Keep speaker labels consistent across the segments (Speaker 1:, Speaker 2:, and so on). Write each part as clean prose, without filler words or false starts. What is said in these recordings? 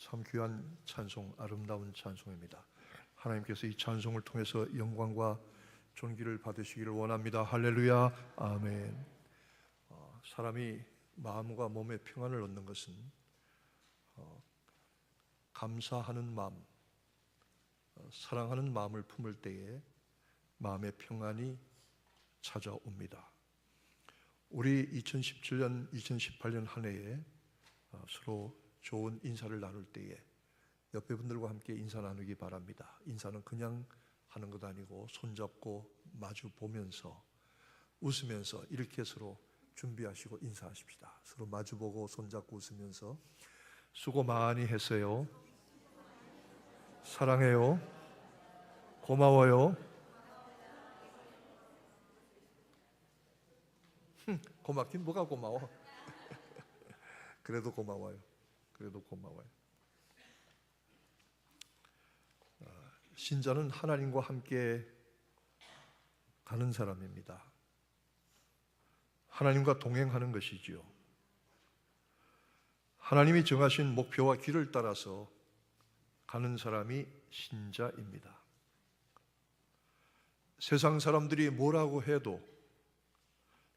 Speaker 1: 참 귀한 찬송, 아름다운 찬송입니다. 하나님께서 이 찬송을 통해서 영광과 존귀를 받으시기를 원합니다. 할렐루야, 아멘. 사람이 마음과 몸의 평안을 얻는 것은 감사하는 마음, 사랑하는 마음을 품을 때에 마음의 평안이 찾아옵니다. 우리 2017년, 2018년 한 해에 서로 좋은 인사를 나눌 때에 옆에 분들과 함께 인사 나누기 바랍니다. 인사는 그냥 하는 것 아니고 손잡고 마주 보면서 웃으면서 이렇게 서로 준비하시고 인사하십시다. 서로 마주보고 손잡고 웃으면서 수고 많이 했어요. 사랑해요. 고마워요. 고맙긴 뭐가 고마워. 그래도 고마워요. 그래도 고마워요. 신자는 하나님과 함께 가는 사람입니다. 하나님과 동행하는 것이지요. 하나님이 정하신 목표와 길을 따라서 가는 사람이 신자입니다. 세상 사람들이 뭐라고 해도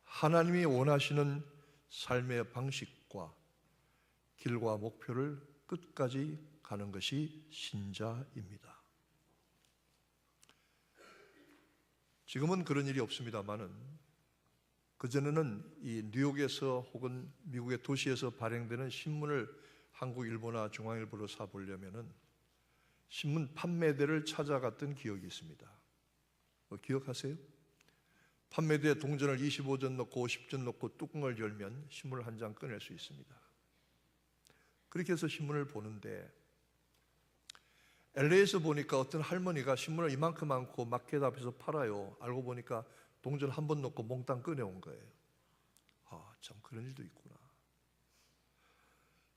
Speaker 1: 하나님이 원하시는 삶의 방식과 길과 목표를 끝까지 가는 것이 신자입니다. 지금은 그런 일이 없습니다만은 그전에는 이 뉴욕에서 혹은 미국의 도시에서 발행되는 신문을 한국 일보나 중앙일보로 사보려면은 신문 판매대를 찾아갔던 기억이 있습니다. 기억하세요? 판매대에 동전을 25전 넣고 50전 넣고 뚜껑을 열면 신문을 한 장 꺼낼 수 있습니다. 그렇게 해서 신문을 보는데 LA에서 보니까 어떤 할머니가 신문을 이만큼 많고 마켓 앞에서 팔아요. 알고 보니까 동전 한 번 넣고 몽땅 꺼내온 거예요. 참 그런 일도 있구나.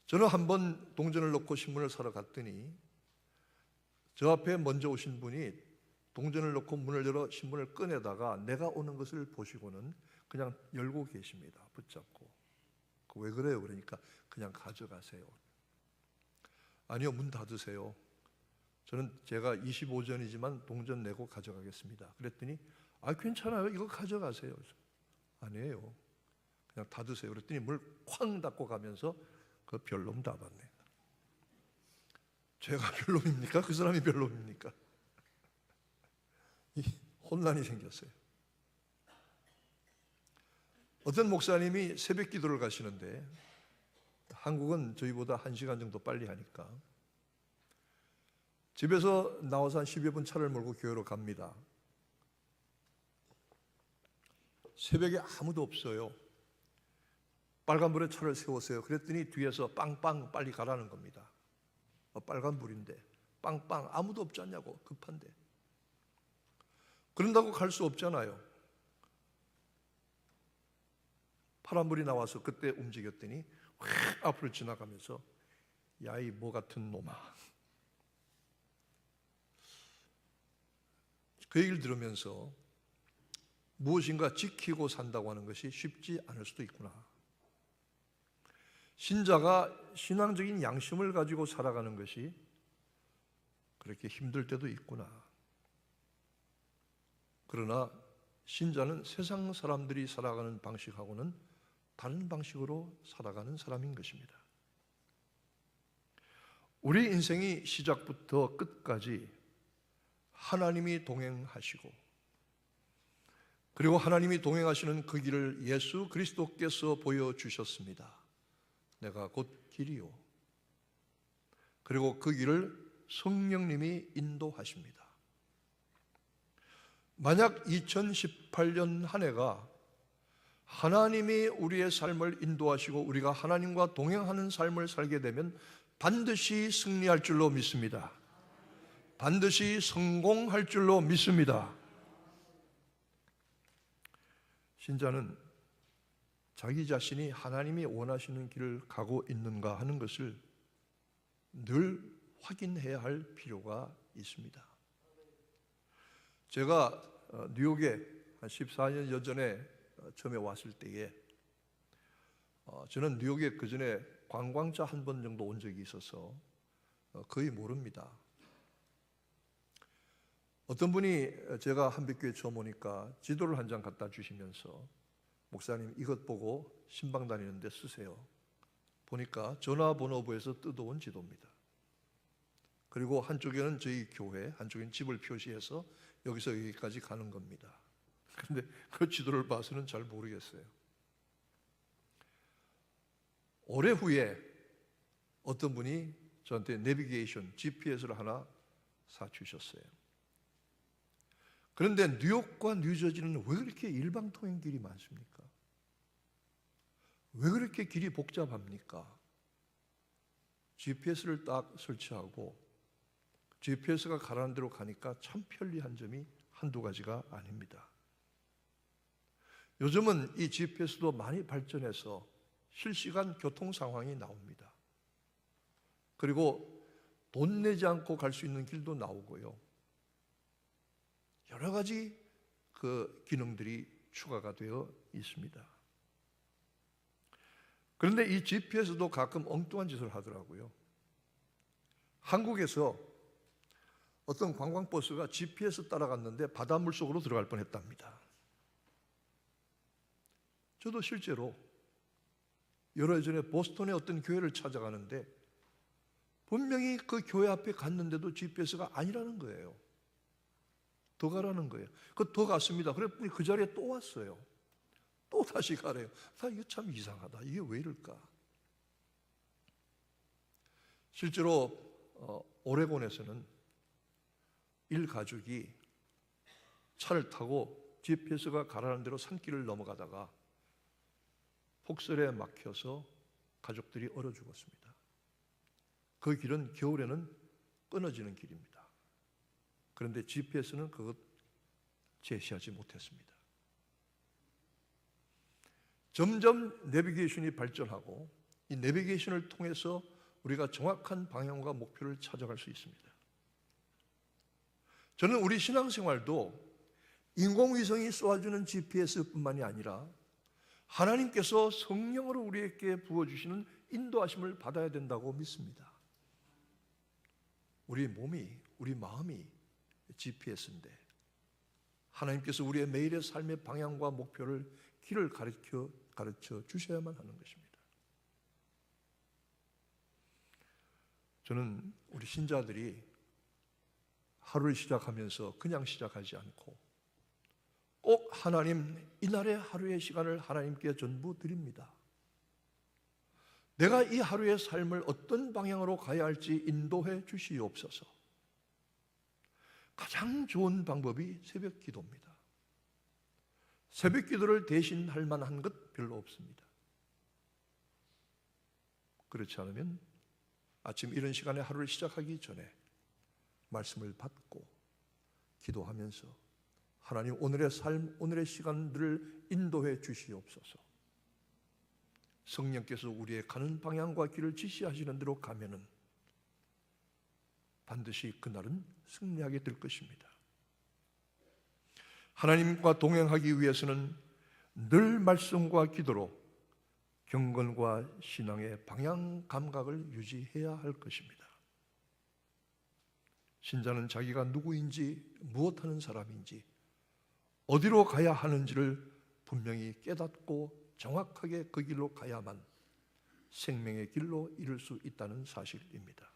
Speaker 1: 저는 한 번 동전을 넣고 신문을 사러 갔더니 저 앞에 먼저 오신 분이 동전을 넣고 문을 열어 신문을 꺼내다가 내가 오는 것을 보시고는 그냥 열고 계십니다. 붙잡고. 왜 그래요? 그러니까 그냥 가져가세요. 아니요, 문 닫으세요. 저는 제가 25전이지만 동전 내고 가져가겠습니다. 그랬더니 괜찮아요. 이거 가져가세요. 아니에요. 그냥 닫으세요. 그랬더니 문을 쾅 닫고 가면서 그 별놈 다 봤네. 제가 별놈입니까? 그 사람이 별놈입니까? 혼란이 생겼어요. 어떤 목사님이 새벽 기도를 가시는데 한국은 저희보다 1시간 정도 빨리 하니까 집에서 나와서 한 10여 분 차를 몰고 교회로 갑니다. 새벽에 아무도 없어요. 빨간불에 차를 세웠어요. 그랬더니 뒤에서 빵빵 빨리 가라는 겁니다. 빨간불인데 빵빵 아무도 없지 않냐고, 급한데. 그런다고 갈 수 없잖아요. 파란불이 나와서 그때 움직였더니 확 앞으로 지나가면서 야, 이 뭐 같은 놈아. 그 얘기를 들으면서 무엇인가 지키고 산다고 하는 것이 쉽지 않을 수도 있구나. 신자가 신앙적인 양심을 가지고 살아가는 것이 그렇게 힘들 때도 있구나. 그러나 신자는 세상 사람들이 살아가는 방식하고는 다른 방식으로 살아가는 사람인 것입니다. 우리 인생이 시작부터 끝까지 하나님이 동행하시고 그리고 하나님이 동행하시는 그 길을 예수 그리스도께서 보여주셨습니다. 내가 곧 길이요. 그리고 그 길을 성령님이 인도하십니다. 만약 2018년 한 해가 하나님이 우리의 삶을 인도하시고 우리가 하나님과 동행하는 삶을 살게 되면 반드시 승리할 줄로 믿습니다. 반드시 성공할 줄로 믿습니다. 신자는 자기 자신이 하나님이 원하시는 길을 가고 있는가 하는 것을 늘 확인해야 할 필요가 있습니다. 제가 뉴욕에 한 14년 전에 처음에 왔을 때에 저는 뉴욕에 그 전에 관광차 한 번 정도 온 적이 있어서 거의 모릅니다. 어떤 분이 제가 한빛교회 처음 오니까 지도를 한 장 갖다 주시면서 목사님 이것 보고 신방 다니는데 쓰세요. 보니까 전화번호부에서 뜯어온 지도입니다. 그리고 한쪽에는 저희 교회, 한쪽에는 집을 표시해서 여기서 여기까지 가는 겁니다. 그런데 그 지도를 봐서는 잘 모르겠어요. 오래 후에 어떤 분이 저한테 내비게이션, GPS를 하나 사주셨어요. 그런데 뉴욕과 뉴저지는 왜 그렇게 일방통행 길이 많습니까? 왜 그렇게 길이 복잡합니까? GPS를 딱 설치하고 GPS가 가라는 대로 가니까 참 편리한 점이 한두 가지가 아닙니다. 요즘은 이 GPS도 많이 발전해서 실시간 교통 상황이 나옵니다. 그리고 돈 내지 않고 갈 수 있는 길도 나오고요. 여러 가지 그 기능들이 추가가 되어 있습니다. 그런데 이 GPS도 가끔 엉뚱한 짓을 하더라고요. 한국에서 어떤 관광버스가 GPS 따라갔는데 바닷물 속으로 들어갈 뻔했답니다. 저도 실제로 여러 해 전에 보스턴의 어떤 교회를 찾아가는데 분명히 그 교회 앞에 갔는데도 GPS가 아니라는 거예요. 더 가라는 거예요. 더 갔습니다. 그랬더니 그 자리에 또 왔어요. 또 다시 가래요. 이거 참 이상하다. 이게 왜 이럴까? 실제로 오레곤에서는 일가족이 차를 타고 GPS가 가라는 대로 산길을 넘어가다가 폭설에 막혀서 가족들이 얼어 죽었습니다. 그 길은 겨울에는 끊어지는 길입니다. 그런데 GPS는 그것 제시하지 못했습니다. 점점 내비게이션이 발전하고 이 내비게이션을 통해서 우리가 정확한 방향과 목표를 찾아갈 수 있습니다. 저는 우리 신앙생활도 인공위성이 쏘아주는 GPS뿐만이 아니라 하나님께서 성령으로 우리에게 부어주시는 인도하심을 받아야 된다고 믿습니다. 우리 몸이, 우리 마음이 GPS인데 하나님께서 우리의 매일의 삶의 방향과 목표를 길을 가르쳐 주셔야만 하는 것입니다. 저는 우리 신자들이 하루를 시작하면서 그냥 시작하지 않고 꼭 하나님, 이날의 하루의 시간을 하나님께 전부 드립니다. 내가 이 하루의 삶을 어떤 방향으로 가야 할지 인도해 주시옵소서. 가장 좋은 방법이 새벽 기도입니다. 새벽 기도를 대신할 만한 것 별로 없습니다. 그렇지 않으면 아침 이런 시간에 하루를 시작하기 전에 말씀을 받고 기도하면서 하나님 오늘의 삶, 오늘의 시간들을 인도해 주시옵소서. 성령께서 우리의 가는 방향과 길을 지시하시는 대로 가면은 반드시 그날은 승리하게 될 것입니다. 하나님과 동행하기 위해서는 늘 말씀과 기도로 경건과 신앙의 방향 감각을 유지해야 할 것입니다. 신자는 자기가 누구인지, 무엇하는 사람인지, 어디로 가야 하는지를 분명히 깨닫고 정확하게 그 길로 가야만 생명의 길로 이룰 수 있다는 사실입니다.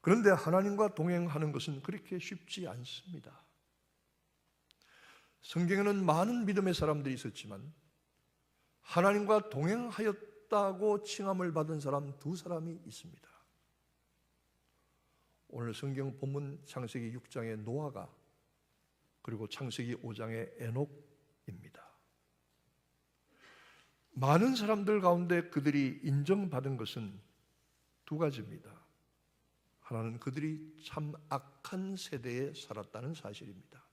Speaker 1: 그런데 하나님과 동행하는 것은 그렇게 쉽지 않습니다. 성경에는 많은 믿음의 사람들이 있었지만 하나님과 동행하였다고 칭함을 받은 사람 두 사람이 있습니다. 오늘 성경 본문 창세기 6장의 노아가 그리고 창세기 5장의 에녹입니다. 많은 사람들 가운데 그들이 인정받은 것은 두 가지입니다. 하나는 그들이 참 악한 세대에 살았다는 사실입니다.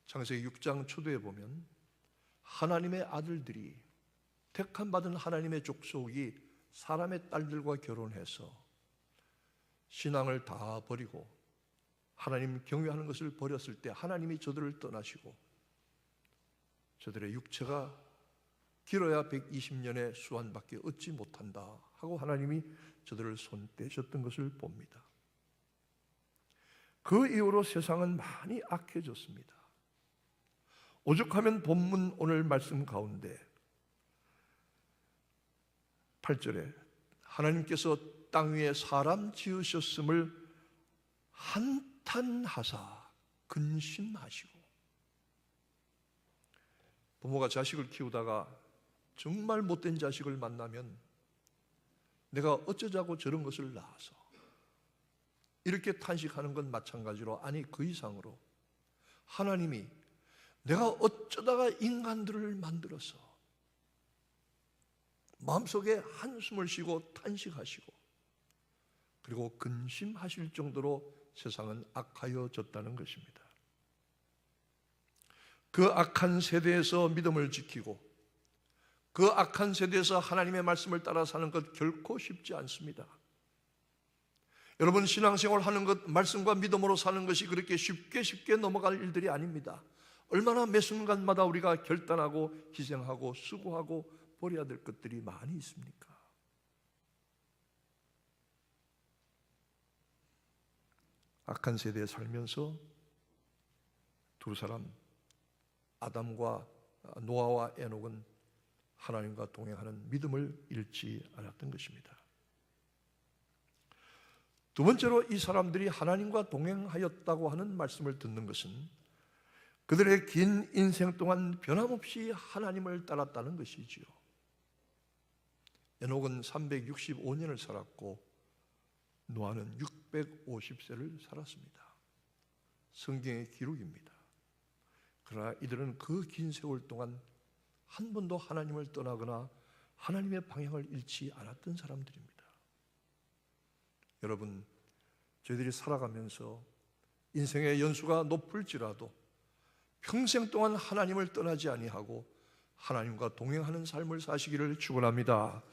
Speaker 1: 창세기 6장 초도에 보면 하나님의 아들들이 택함받은 하나님의 족속이 사람의 딸들과 결혼해서 신앙을 다 버리고 하나님 경외하는 것을 버렸을 때 하나님이 저들을 떠나시고 저들의 육체가 길어야 120년의 수완밖에 얻지 못한다 하고 하나님이 저들을 손대셨던 것을 봅니다. 그 이후로 세상은 많이 악해졌습니다. 오죽하면 본문 오늘 말씀 가운데 8절에 하나님께서 땅 위에 사람 지으셨음을 한탄하사 근심하시고, 부모가 자식을 키우다가 정말 못된 자식을 만나면 내가 어쩌자고 저런 것을 낳아서, 이렇게 탄식하는 건 마찬가지로, 아니 그 이상으로 하나님이 내가 어쩌다가 인간들을 만들어서 마음속에 한숨을 쉬고 탄식하시고 그리고 근심하실 정도로 세상은 악하여졌다는 것입니다. 그 악한 세대에서 믿음을 지키고 그 악한 세대에서 하나님의 말씀을 따라 사는 것 결코 쉽지 않습니다. 여러분, 신앙생활 하는 것, 말씀과 믿음으로 사는 것이 그렇게 쉽게 넘어갈 일들이 아닙니다. 얼마나 매 순간마다 우리가 결단하고 희생하고 수고하고 버려야 될 것들이 많이 있습니까? 악한 세대에 살면서 두 사람, 아담과 노아와 에녹은 하나님과 동행하는 믿음을 잃지 않았던 것입니다. 두 번째로 이 사람들이 하나님과 동행하였다고 하는 말씀을 듣는 것은 그들의 긴 인생 동안 변함없이 하나님을 따랐다는 것이지요. 에녹은 365년을 살았고 노아는 650세를 살았습니다. 성경의 기록입니다. 그러나 이들은 그 긴 세월 동안 한 번도 하나님을 떠나거나 하나님의 방향을 잃지 않았던 사람들입니다. 여러분, 저희들이 살아가면서 인생의 연수가 높을지라도 평생 동안 하나님을 떠나지 아니하고 하나님과 동행하는 삶을 사시기를 축원합니다.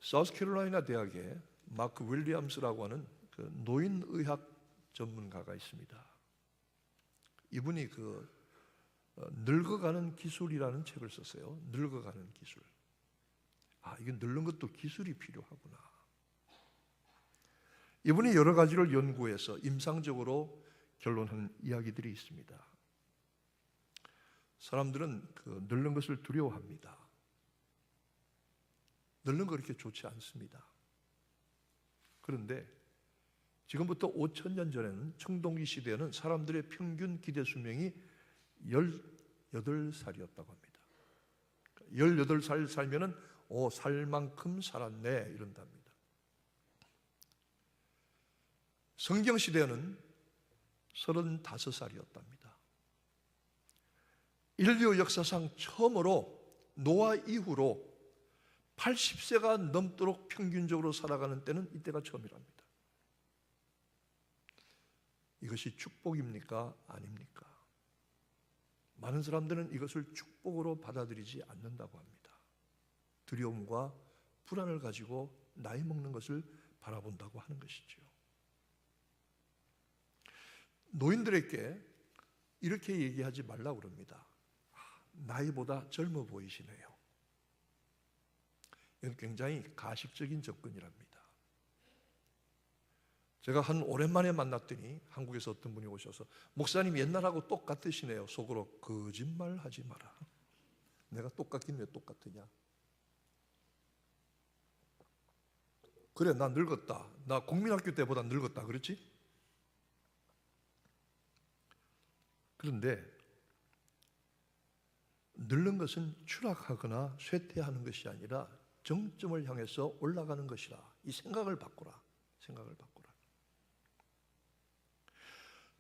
Speaker 1: 사우스캐롤라이나 대학에 마크 윌리엄스라고 하는 그 노인의학 전문가가 있습니다. 이분이 늙어가는 기술이라는 책을 썼어요. 늙어가는 기술. 이게 늙는 것도 기술이 필요하구나. 이분이 여러 가지를 연구해서 임상적으로 결론한 이야기들이 있습니다. 사람들은 늙는 것을 두려워합니다. 늙는 거 그렇게 좋지 않습니다. 그런데 지금부터 5,000년 전에는 청동기 시대에는 사람들의 평균 기대 수명이 18살이었다고 합니다. 18살 살면은 살 만큼 살았네 이런답니다. 성경 시대에는 35살이었답니다. 인류 역사상 처음으로 노아 이후로 80세가 넘도록 평균적으로 살아가는 때는 이때가 처음이랍니다. 이것이 축복입니까? 아닙니까? 많은 사람들은 이것을 축복으로 받아들이지 않는다고 합니다. 두려움과 불안을 가지고 나이 먹는 것을 바라본다고 하는 것이죠. 노인들에게 이렇게 얘기하지 말라고 그럽니다. 나이보다 젊어 보이시네요. 이건 굉장히 가식적인 접근이랍니다. 제가 오랜만에 만났더니 한국에서 어떤 분이 오셔서 목사님 옛날하고 똑같으시네요. 속으로 거짓말하지 마라. 내가 똑같긴 왜 똑같으냐. 그래, 나 늙었다. 나 국민학교 때보다 늙었다. 그렇지? 그런데 늙는 것은 추락하거나 쇠퇴하는 것이 아니라 정점을 향해서 올라가는 것이라. 이 생각을 바꾸라. 생각을 바꾸라.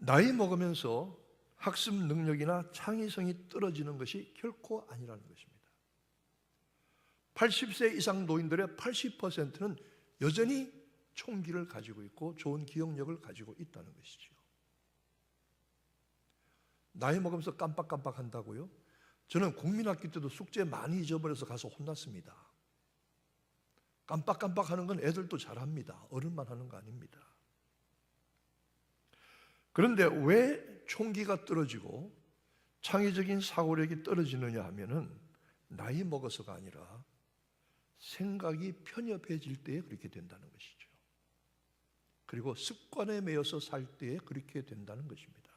Speaker 1: 나이 먹으면서 학습 능력이나 창의성이 떨어지는 것이 결코 아니라는 것입니다. 80세 이상 노인들의 80%는 여전히 총기를 가지고 있고 좋은 기억력을 가지고 있다는 것이죠. 나이 먹으면서 깜빡깜빡 한다고요? 저는 국민학교 때도 숙제 많이 잊어버려서 가서 혼났습니다. 깜빡깜빡하는 건 애들도 잘합니다. 어른만 하는 거 아닙니다. 그런데 왜 총기가 떨어지고 창의적인 사고력이 떨어지느냐 하면은 나이 먹어서가 아니라 생각이 편협해질 때에 그렇게 된다는 것이죠. 그리고 습관에 매여서 살 때에 그렇게 된다는 것입니다.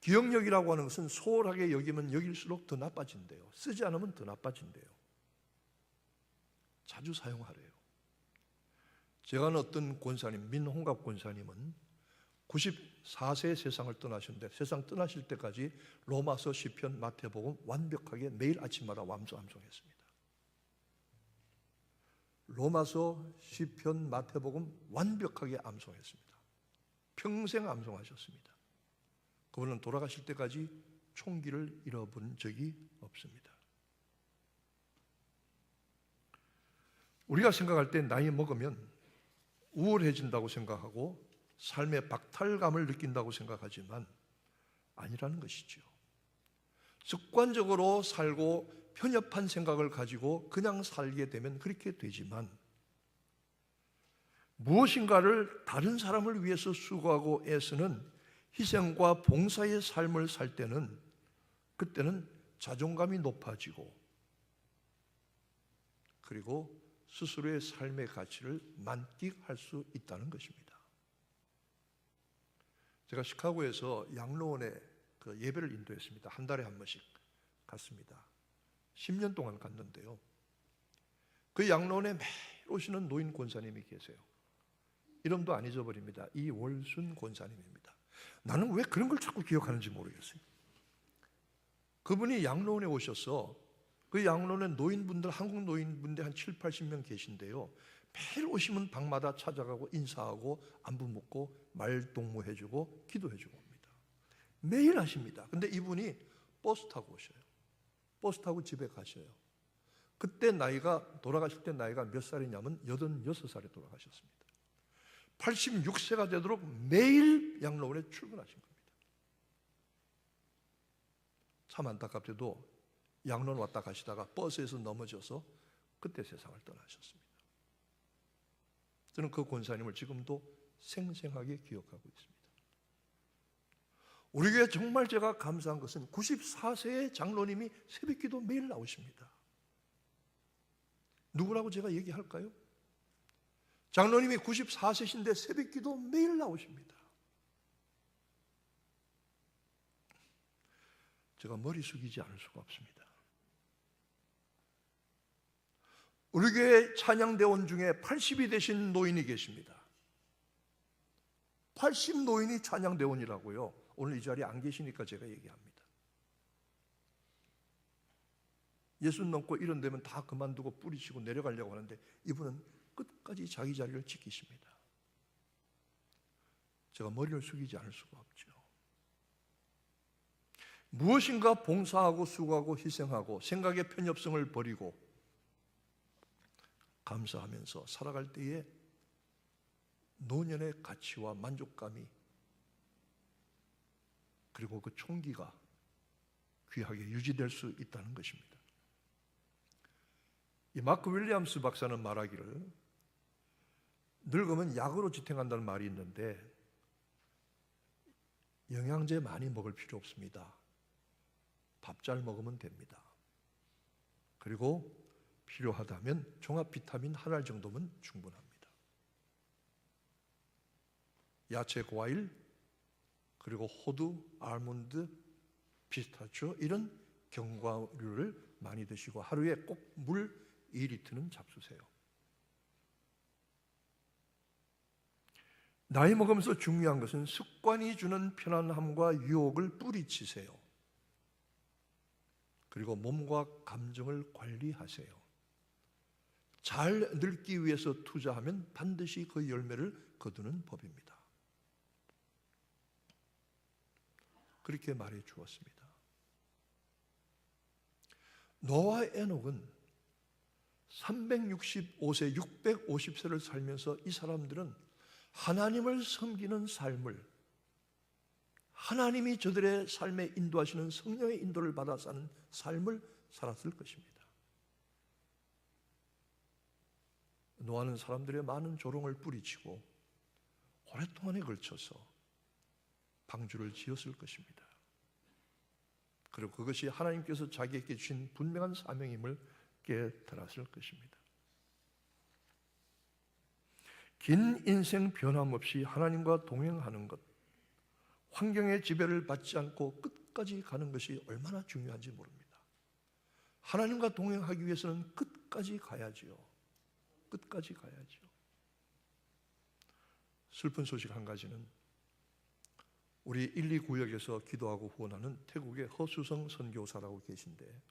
Speaker 1: 기억력이라고 하는 것은 소홀하게 여기면 여길수록 더 나빠진대요. 쓰지 않으면 더 나빠진대요. 자주 사용하래요. 제가 아는 어떤 권사님, 민홍갑 권사님은 94세에 세상을 떠나셨는데 세상 떠나실 때까지 로마서, 시편, 마태복음 완벽하게 매일 아침마다 암송했습니다. 로마서, 시편, 마태복음 완벽하게 암송했습니다. 평생 암송하셨습니다. 그분은 돌아가실 때까지 총기를 잃어본 적이 없습니다. 우리가 생각할 때 나이 먹으면 우울해진다고 생각하고 삶의 박탈감을 느낀다고 생각하지만 아니라는 것이죠. 습관적으로 살고 편협한 생각을 가지고 그냥 살게 되면 그렇게 되지만 무엇인가를 다른 사람을 위해서 수고하고 애쓰는 희생과 봉사의 삶을 살 때는 그때는 자존감이 높아지고 그리고 스스로의 삶의 가치를 만끽할 수 있다는 것입니다. 제가 시카고에서 양로원에 그 예배를 인도했습니다. 한 달에 한 번씩 갔습니다. 10년 동안 갔는데요. 그 양로원에 매일 오시는 노인 권사님이 계세요. 이름도 안 잊어버립니다. 이월순 권사님입니다. 나는 왜 그런 걸 자꾸 기억하는지 모르겠어요. 그분이 양로원에 오셔서 그 양로원에 노인분들, 한국 노인분들 한 7, 80명 계신데요. 매일 오시면 방마다 찾아가고 인사하고 안부 묻고 말동무해주고 기도해주고 옵니다. 매일 하십니다. 근데 이분이 버스 타고 오셔요. 버스 타고 집에 가셔요. 그때 돌아가실 때 나이가 몇 살이냐면 86살에 돌아가셨습니다. 86세가 되도록 매일 양로원에 출근하신 겁니다. 참 안타깝게도 양로원 왔다 가시다가 버스에서 넘어져서 그때 세상을 떠나셨습니다. 저는 그 권사님을 지금도 생생하게 기억하고 있습니다. 우리 교회 정말 제가 감사한 것은 94세의 장로님이 새벽기도 매일 나오십니다. 누구라고 제가 얘기할까요? 장로님이 94세신데 새벽기도 매일 나오십니다. 제가 머리 숙이지 않을 수가 없습니다. 우리 교회 찬양대원 중에 80이 되신 노인이 계십니다. 80 노인이 찬양대원이라고요. 오늘 이 자리에 안 계시니까 제가 얘기합니다. 60 넘고 이런 데면 다 그만두고 뿌리치고 내려가려고 하는데 이분은 끝까지 자기 자리를 지키십니다. 제가 머리를 숙이지 않을 수가 없죠. 무엇인가 봉사하고 수고하고 희생하고 생각의 편협성을 버리고 감사하면서 살아갈 때에 노년의 가치와 만족감이 그리고 그 총기가 귀하게 유지될 수 있다는 것입니다. 이 마크 윌리엄스 박사는 말하기를 늙으면 약으로 지탱한다는 말이 있는데 영양제 많이 먹을 필요 없습니다. 밥 잘 먹으면 됩니다. 그리고 필요하다면 종합 비타민 한 알 정도면 충분합니다. 야채, 과일, 그리고 호두, 알몬드, 피스타치오 이런 견과류를 많이 드시고 하루에 꼭 물 2리터는 잡수세요. 나이 먹으면서 중요한 것은 습관이 주는 편안함과 유혹을 뿌리치세요. 그리고 몸과 감정을 관리하세요. 잘 늙기 위해서 투자하면 반드시 그 열매를 거두는 법입니다. 그렇게 말해 주었습니다. 노아와 에녹은 365세, 650세를 살면서 이 사람들은 하나님을 섬기는 삶을 하나님이 저들의 삶에 인도하시는 성령의 인도를 받아 사는 삶을 살았을 것입니다. 노아는 사람들의 많은 조롱을 뿌리치고 오랫동안에 걸쳐서 방주를 지었을 것입니다. 그리고 그것이 하나님께서 자기에게 주신 분명한 사명임을 깨달았을 것입니다. 긴 인생 변함없이 하나님과 동행하는 것, 환경의 지배를 받지 않고 끝까지 가는 것이 얼마나 중요한지 모릅니다. 하나님과 동행하기 위해서는 끝까지 가야지요. 끝까지 가야죠. 슬픈 소식 한 가지는 우리 1, 2 구역에서 기도하고 후원하는 태국의 허수성 선교사라고 계신데,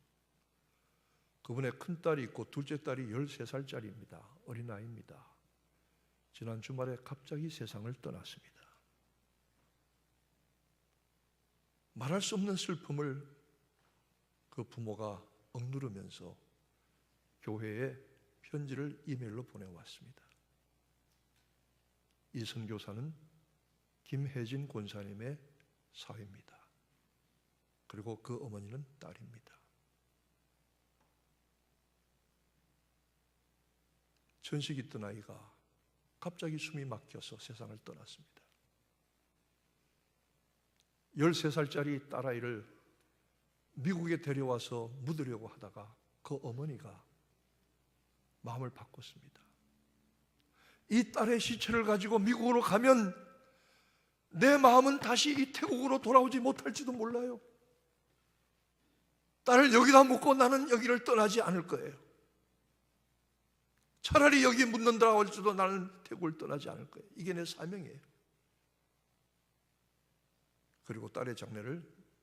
Speaker 1: 그분의 큰딸이 있고 둘째 딸이 13살짜리입니다. 어린아이입니다. 지난 주말에 갑자기 세상을 떠났습니다. 말할 수 없는 슬픔을 그 부모가 억누르면서 교회에 편지를 이메일로 보내왔습니다. 이 선교사는 김혜진 권사님의 사위입니다. 그리고 그 어머니는 딸입니다. 천식 있던 아이가 갑자기 숨이 막혀서 세상을 떠났습니다. 13살짜리 딸아이를 미국에 데려와서 묻으려고 하다가 그 어머니가 마음을 바꿨습니다. 이 딸의 시체를 가지고 미국으로 가면 내 마음은 다시 이 태국으로 돌아오지 못할지도 몰라요. 딸을 여기다 묻고 나는 여기를 떠나지 않을 거예요. 차라리 여기 묻는다고 할지도 나는 태국을 떠나지 않을 거예요. 이게 내 사명이에요. 그리고 딸의 장례를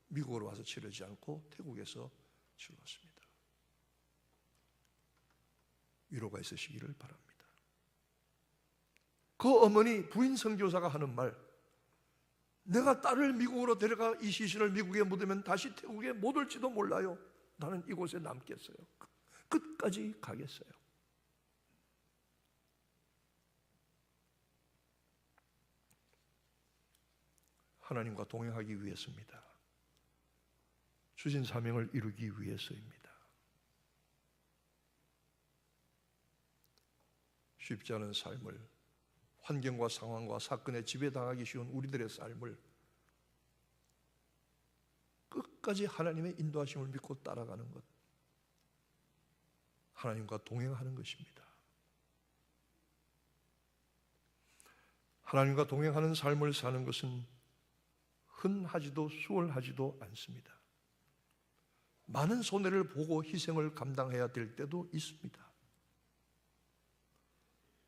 Speaker 1: 미국으로 와서 치르지 않고 태국에서 치렀습니다. 위로가 있으시기를 바랍니다. 그 어머니 부인 선교사가 하는 말, 내가 딸을 미국으로 데려가 이 시신을 미국에 묻으면 다시 태국에 못 올지도 몰라요. 나는 이곳에 남겠어요. 끝까지 가겠어요. 하나님과 동행하기 위해서입니다. 주신 사명을 이루기 위해서입니다. 쉽지 않은 삶을, 환경과 상황과 사건에 지배당하기 쉬운 우리들의 삶을 끝까지 하나님의 인도하심을 믿고 따라가는 것, 하나님과 동행하는 것입니다. 하나님과 동행하는 삶을 사는 것은 흔하지도 수월하지도 않습니다. 많은 손해를 보고 희생을 감당해야 될 때도 있습니다.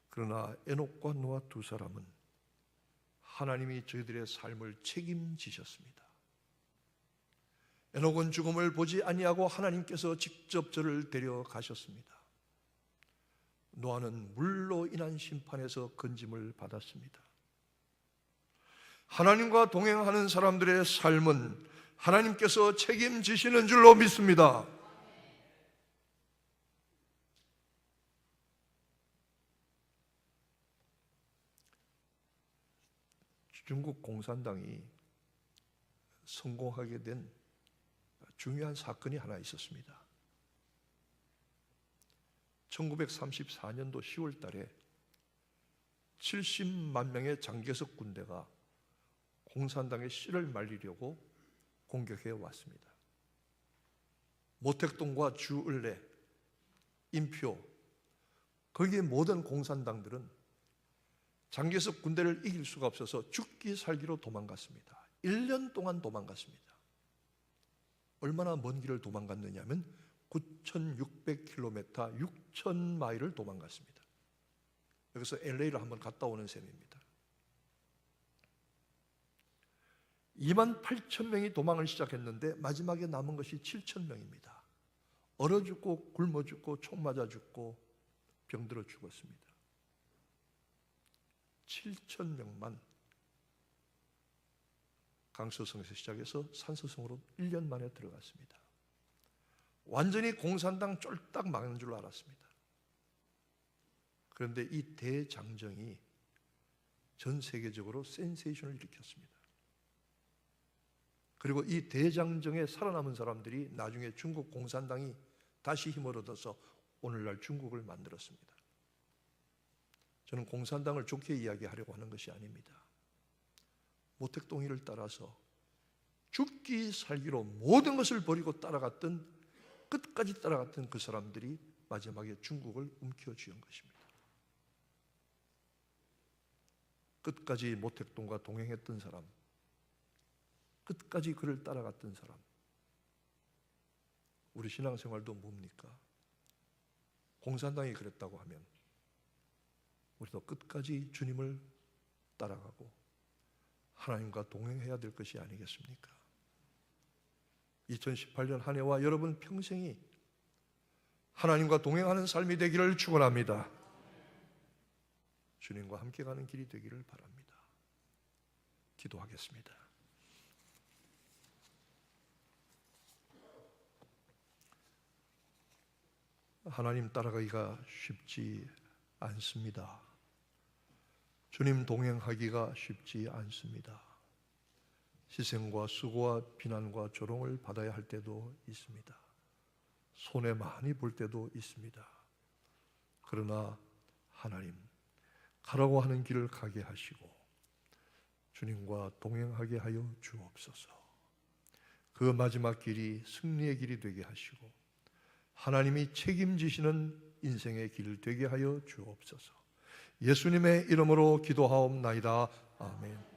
Speaker 1: 그러나 에녹과 노아 두 사람은 하나님이 저희들의 삶을 책임지셨습니다. 에녹은 죽음을 보지 아니하고 하나님께서 직접 저를 데려가셨습니다. 노아는 물로 인한 심판에서 건짐을 받았습니다. 하나님과 동행하는 사람들의 삶은 하나님께서 책임지시는 줄로 믿습니다. 중국 공산당이 성공하게 된 중요한 사건이 하나 있었습니다. 1934년도 10월 달에 70만 명의 장개석 군대가 공산당의 씨를 말리려고 공격해 왔습니다. 모택동과 주을레, 인표, 거기에 모든 공산당들은 장개석 군대를 이길 수가 없어서 죽기 살기로 도망갔습니다. 1년 동안 도망갔습니다. 얼마나 먼 길을 도망갔느냐면 9,600km, 6,000마일을 도망갔습니다. 여기서 LA를 한번 갔다 오는 셈입니다. 28,000명이 도망을 시작했는데 마지막에 남은 것이 7,000명입니다. 얼어 죽고 굶어 죽고 총 맞아 죽고 병들어 죽었습니다. 7,000명만 강서성에서 시작해서 산서성으로 1년 만에 들어갔습니다. 완전히 공산당 쫄딱 망한 줄 알았습니다. 그런데 이 대장정이 전 세계적으로 센세이션을 일으켰습니다. 그리고 이 대장정에 살아남은 사람들이 나중에 중국 공산당이 다시 힘을 얻어서 오늘날 중국을 만들었습니다. 저는 공산당을 좋게 이야기하려고 하는 것이 아닙니다. 모택동의를 따라서 죽기 살기로 모든 것을 버리고 따라갔던, 끝까지 따라갔던 그 사람들이 마지막에 중국을 움켜쥐은 것입니다. 끝까지 모택동과 동행했던 사람, 끝까지 그를 따라갔던 사람. 우리 신앙생활도 뭡니까? 공산당이 그랬다고 하면 우리도 끝까지 주님을 따라가고 하나님과 동행해야 될 것이 아니겠습니까? 2018년 한 해와 여러분 평생이 하나님과 동행하는 삶이 되기를 축원합니다. 주님과 함께 가는 길이 되기를 바랍니다. 기도하겠습니다. 하나님 따라가기가 쉽지 않습니다. 주님 동행하기가 쉽지 않습니다. 희생과 수고와 비난과 조롱을 받아야 할 때도 있습니다. 손해 많이 볼 때도 있습니다. 그러나 하나님, 가라고 하는 길을 가게 하시고 주님과 동행하게 하여 주옵소서. 그 마지막 길이 승리의 길이 되게 하시고 하나님이 책임지시는 인생의 길 되게 하여 주옵소서. 예수님의 이름으로 기도하옵나이다. 아멘.